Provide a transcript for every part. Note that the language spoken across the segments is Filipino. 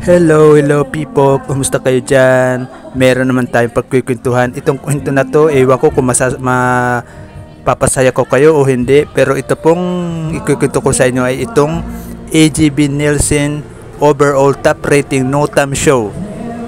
Hello people, kumusta kayo dyan? Meron naman tayong pagkikwentuhan. Itong kwento na to, ewan ko kung mapapasaya ko kayo o hindi. Pero ito pong ikikwento ko sa inyo ay itong AGB Nielsen Overall Top Rating No Time Show.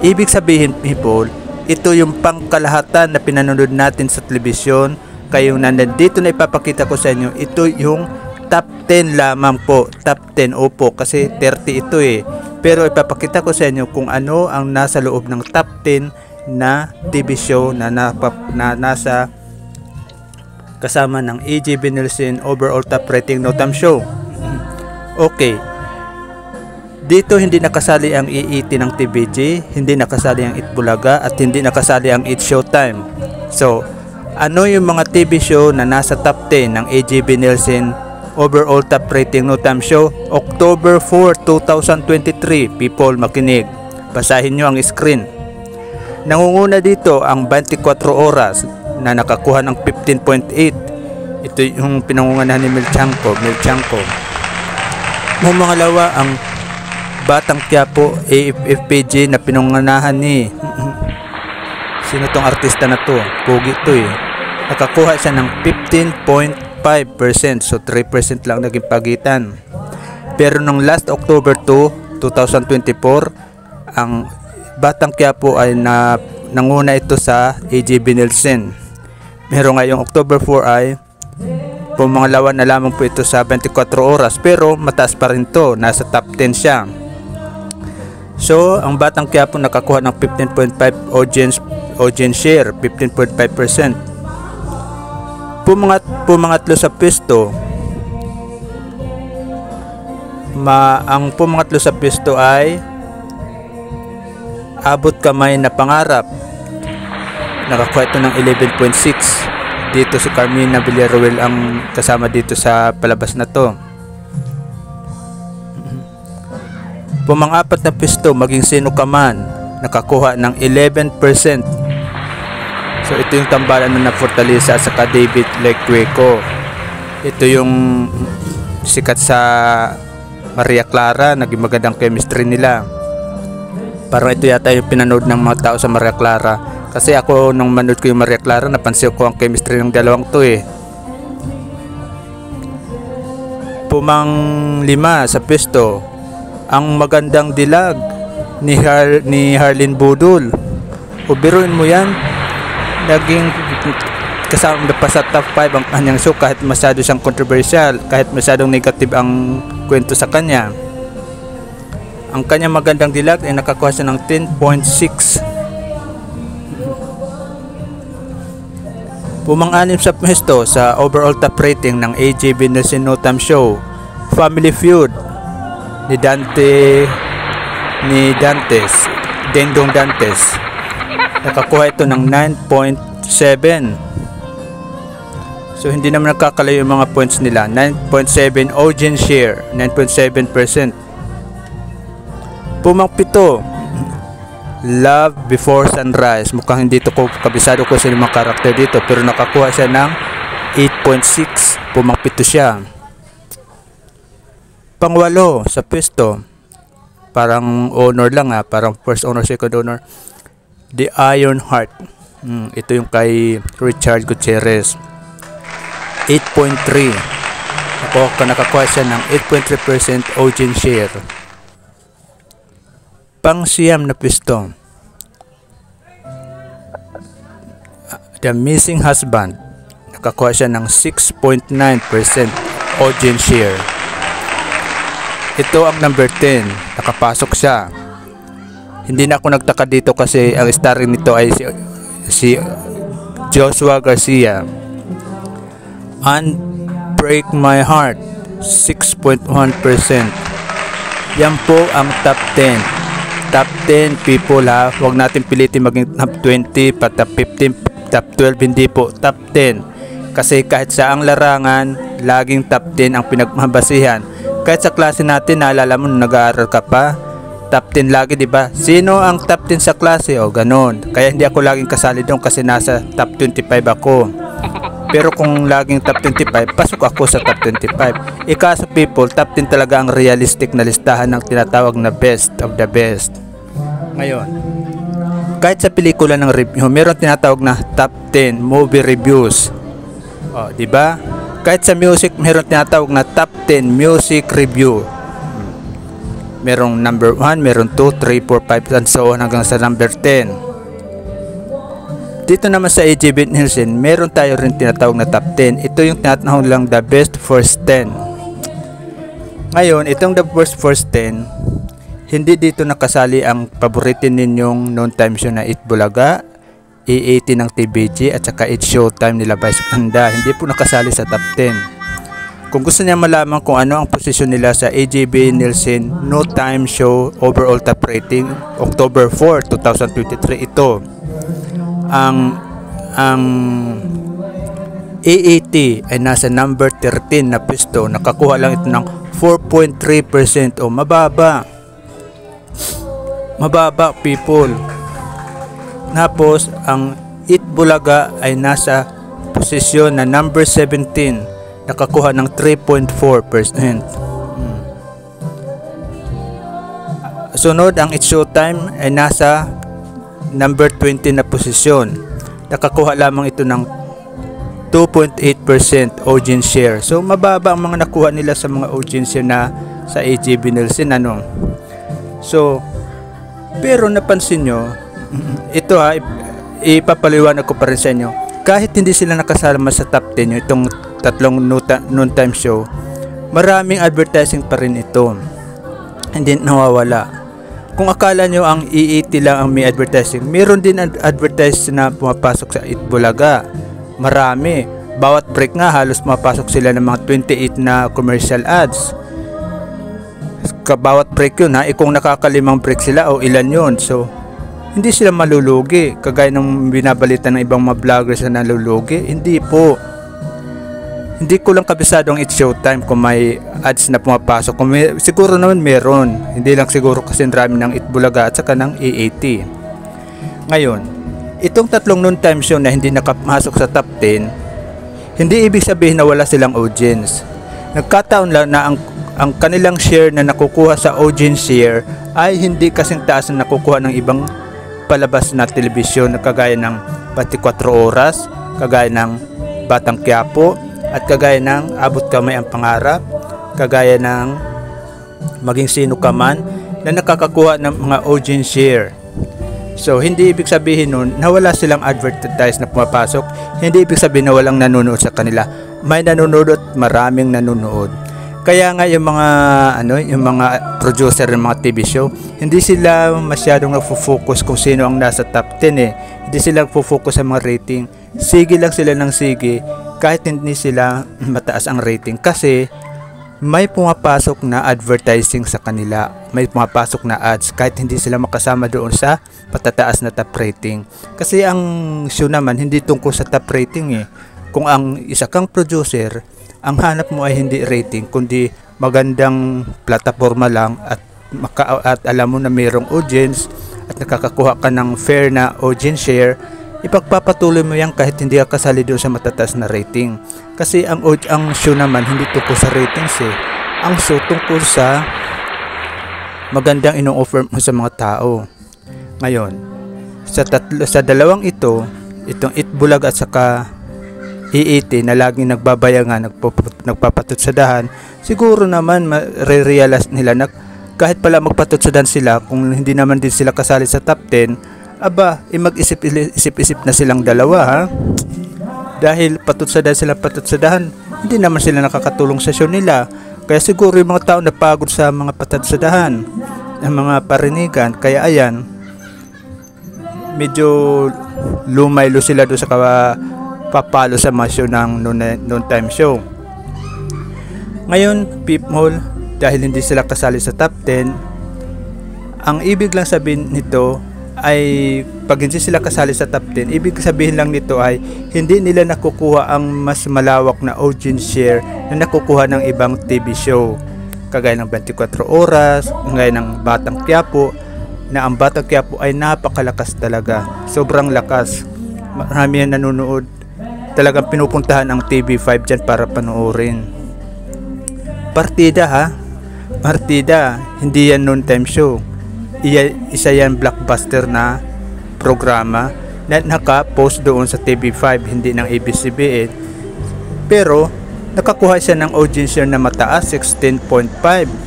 Ibig sabihin people, ito yung pangkalahatan na pinanonood natin sa telebisyon. Kayo na nandito na ipapakita ko sa inyo, ito yung top 10 lamang po. Top 10, opo, kasi 30 ito eh. Pero ipapakita ko sa inyo kung ano ang nasa loob ng top 10 na TV show na nasa kasama ng AGB Nielsen Overall Top Rating No Time Show. Okay. Dito hindi nakasali ang EET ng TVG, hindi nakasali ang Itbulaga, at hindi nakasali ang It's Showtime. So, ano yung mga TV show na nasa top 10 ng AGB Nielsen Overall Top Rating No Time Show? October 4, 2023. People, makinig. Basahin nyo ang screen. Nangunguna dito ang 24 oras na nakakuha ng 15.8. Ito yung pinangungunahan ni Milchanko. Mumangalawa ang Batang Quiapo AFFPJ na pinangungunahan ni sino tong artista na to? Pogi to eh. Nakakuha siya ng 15.5%, so 3% lang naging pagitan. Pero nung last October 2, 2024, ang Batang Quiapo ay nanguna ito sa AGB Nielsen. Pero ngayong October 4 ay pumangalawa na lamang po ito sa 24 oras, pero mataas pa rin to, nasa top 10 siya. So ang Batang Quiapo nakakuha ng 15.5 audience share, 15.5%. Pumangatlo sa pwesto. Ang pumangatlo sa pwesto ay Abot Kamay na Pangarap. Nakakuha ito ng 11.6. Dito si Carmina Villaruel ang kasama dito sa palabas na to. Pumangapat na pwesto, Maging Sino Ka Man, nakakuha ng 11%. So ito yung tambalan na Fortaleza sa David Lectueco. Ito yung sikat sa Maria Clara, naging magandang chemistry nila. Parang ito yata yung pinanood ng mga tao sa Maria Clara. Kasi ako nung manood ko yung Maria Clara, napansin ko ang chemistry ng dalawang to eh. Pumang-5 sa pwesto, Ang Magandang Dilag ni Harleen Budol. O biruin mo yan, naging kasama pa sa top 5 ang kanyang show kahit masyado siyang controversial, kahit masyadong negative ang kwento sa kanya. Ang kanyang Magandang Dilag ay nakakuha siya ng 10.6. Pumang-6 sa pwesto sa overall top rating ng AGB Nielsen No Time Show, Family Feud ni Dendong Dantes. Nakakuha ito ng 9.7. So hindi naman nakakalayo yung mga points nila. 9.7 audience share, 9.7%. Pumang-7, Love Before Sunrise. Mukhang hindi ito ko kabisado ko sa mga karakter dito, pero nakakuha siya ng 8.6. Pumang-7 siya. Pang-8 sa pwesto, parang honor lang parang first honor, second honor, The Iron Heart. Ito yung kay Richard Gutierrez. 8.3. Nakakuha siya ng 8.3% audience share. Pang-9 na pwesto, The Missing Husband. Nakakuha siya ng 6.9% audience share. Ito ang number 10. Nakapasok siya. Hindi na ako nagtaka dito kasi ang starring nito ay si Joshua Garcia. Unbreak My Heart, 6.1%. Yan po ang top 10. Top 10 people ha. Huwag natin pilitin maging top 20, pa top 15, top 12. Hindi po, top 10. Kasi kahit sa ang larangan, laging top 10 ang pinagmabasihan. Kahit sa klase natin, naalala mo nung nag-aaral ka pa, top 10 lagi, di ba? Sino ang top 10 sa klase? O ganon. Kaya hindi ako laging kasali doon kasi nasa top 25 ako. Pero kung laging top 25, pasok ako sa top 25. Kaso people, top 10 talaga ang realistic na listahan ng tinatawag na best of the best. Ngayon, kahit sa pelikula ng review, meron tinatawag na top 10 movie reviews. O, di ba? Kahit sa music, meron tinatawag na top 10 music review. Merong number 1, meron 2, 3, 4, 5, and so on hanggang sa number 10. Dito naman sa AJ Nielsen, meron tayo rin tinatawag na top 10. Ito yung tinatawag lang the best first 10. Ngayon, itong the best first 10, hindi dito nakasali ang paboritin ninyong noon time show na Eat Bulaga, E80 ng TVG at saka It's Showtime nila Vice Ganda. Hindi po nakasali sa top 10. Kung gusto niya malaman kung ano ang posisyon nila sa AJB Nielsen No Time Show Overall Top Rating October 4, 2023, ito ang A80 ay nasa number 13 na pwesto. Nakakuha lang ito ng 4.3%. O mababa people. Tapos ang Eat Bulaga ay nasa posisyon na number 17, nakakuha ng 3.4%. Sunod ang It's Showtime ay nasa number 20 na posisyon, nakakuha lamang ito ng 2.8% audience share. So mababa ang mga nakuha nila sa mga audience share na sa AJB Nielsen, ano. So pero napansin nyo, ito ipapaliwanag ko pa rin sa inyo, kahit hindi sila nakasama sa top 10, itong tatlong noon time show, maraming advertising pa rin ito, hindi nawawala. Kung akala nyo ang E80 lang ang may advertising, meron din advertising na pumapasok sa Eat Bulaga. Marami. Bawat break nga halos pumapasok sila ng mga 28 na commercial ads. Bawat break yun ha, kung nakakalimang break sila o ilan yun. So, hindi sila malulugi. Kagaya ng binabalita ng ibang mga vloggers na nalulugi. Hindi po. Hindi ko lang kabisado ang It's Showtime kung may ads na pumapasok. Siguro naman meron. Hindi lang siguro kasi marami ng Eat Bulaga at saka ng A80. Ngayon, itong tatlong noon time show na hindi nakapasok sa top 10, hindi ibig sabihin na wala silang audience. Nagkataon lang na ang kanilang share na nakukuha sa audience share ay hindi kasing taas na nakukuha ng ibang palabas na telebisyon na kagaya ng 24 Oras, kagaya ng Batang Quiapo, at kagaya ng Abot Kamay ang Pangarap, kagaya ng Maging Sino Ka Man, na nakakakuha ng mga audience share. So hindi ibig sabihin nun na wala silang advertise na pumapasok, hindi ibig sabihin na walang nanonood sa kanila. May nanonood at maraming nanonood. Kaya nga yung mga producer ng mga TV show, hindi sila masyadong nagfo-focus kung sino ang nasa top 10 eh. Hindi sila nagfo-focus sa mga rating. Sige lang sila ng sige kahit hindi sila mataas ang rating, kasi may pumapasok na advertising sa kanila, may pumapasok na ads kahit hindi sila makasama doon sa patataas na top rating. Kasi ang show naman hindi tungkol sa top rating eh. Kung ang isa kang producer, ang hanap mo ay hindi rating kundi magandang plataforma lang at alam mo na mayroong audience at nakakakuha ka ng fair na audience share, ipagpapatuloy mo yan kahit hindi ka kasali doon sa matataas na rating. Kasi ang show naman hindi tungkol sa ratings eh. Ang show tungkol sa magandang ino-offer mo sa mga tao. Ngayon, sa dalawang itong Eat Bulaga at saka E80 na laging nagbabayangan, nagpapatutsadahan, siguro naman ma-realize nila na kahit pala magpatutsadahan sila, kung hindi naman din sila kasali sa top 10, mag-isip-isip na silang dalawa ha. Dahil patutsadahan, hindi naman sila nakakatulong sa show nila. Kaya siguro yung mga tao napagod sa mga patutsadahan, ng mga parinigan. Kaya ayan, medyo lumaylo sila doon sa papalo sa mga show ng noon time show. Ngayon, people, dahil hindi sila kasali sa top 10, ang ibig lang sabihin nito ay pag hindi sila kasali sa top 10, ibig sabihin lang nito ay hindi nila nakukuha ang mas malawak na audience share na nakukuha ng ibang TV show kagaya ng 24 Oras, kagaya ng Batang Quiapo, na ang Batang Quiapo ay napakalakas talaga, sobrang lakas, marami yan nanonood, talagang pinupuntahan ang TV5 dyan para panoorin. Partida ha, partida, hindi yan noon time show. Isa yan blockbuster na programa na naka-post doon sa TV5, hindi ng ABS-CBN. Pero nakakuha siya ng audience na mataas, 16.5,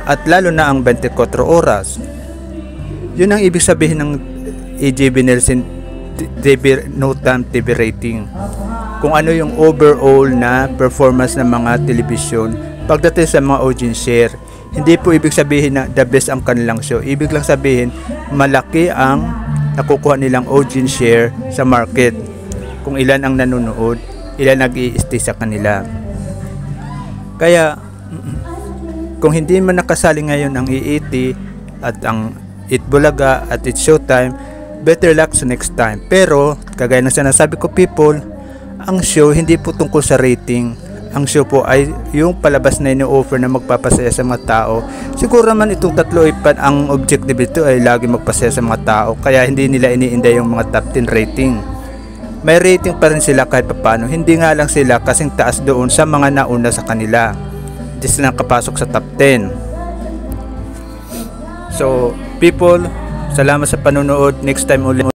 at lalo na ang 24 oras. Yun ang ibig sabihin ng AJB Nielsen TV No-Time TV rating. Kung ano yung overall na performance ng mga telebisyon pagdating sa mga audience share. Hindi po ibig sabihin na the best ang kanilang show. Ibig lang sabihin malaki ang nakukuha nilang audience share sa market. Kung ilan ang nanonood, ilan nag-i-stay sa kanila. Kaya kung hindi man nakasali ngayon ang EET at ang Eat Bulaga at It's Showtime, better luck sa next time. Pero kagaya ng sinasabi ko people, ang show hindi po tungkol sa rating. Ang show po ay yung palabas na ino-offer na magpapasaya sa mga tao. Siguro naman itong tatlo ang objective ito ay lagi magpasaya sa mga tao, kaya hindi nila iniinda yung mga top 10 rating. May rating pa rin sila kahit papano, hindi nga lang sila kasing taas doon sa mga nauna sa kanila. Hindi sila nakapasok sa top 10. So people, salamat sa panonood. Next time ulit.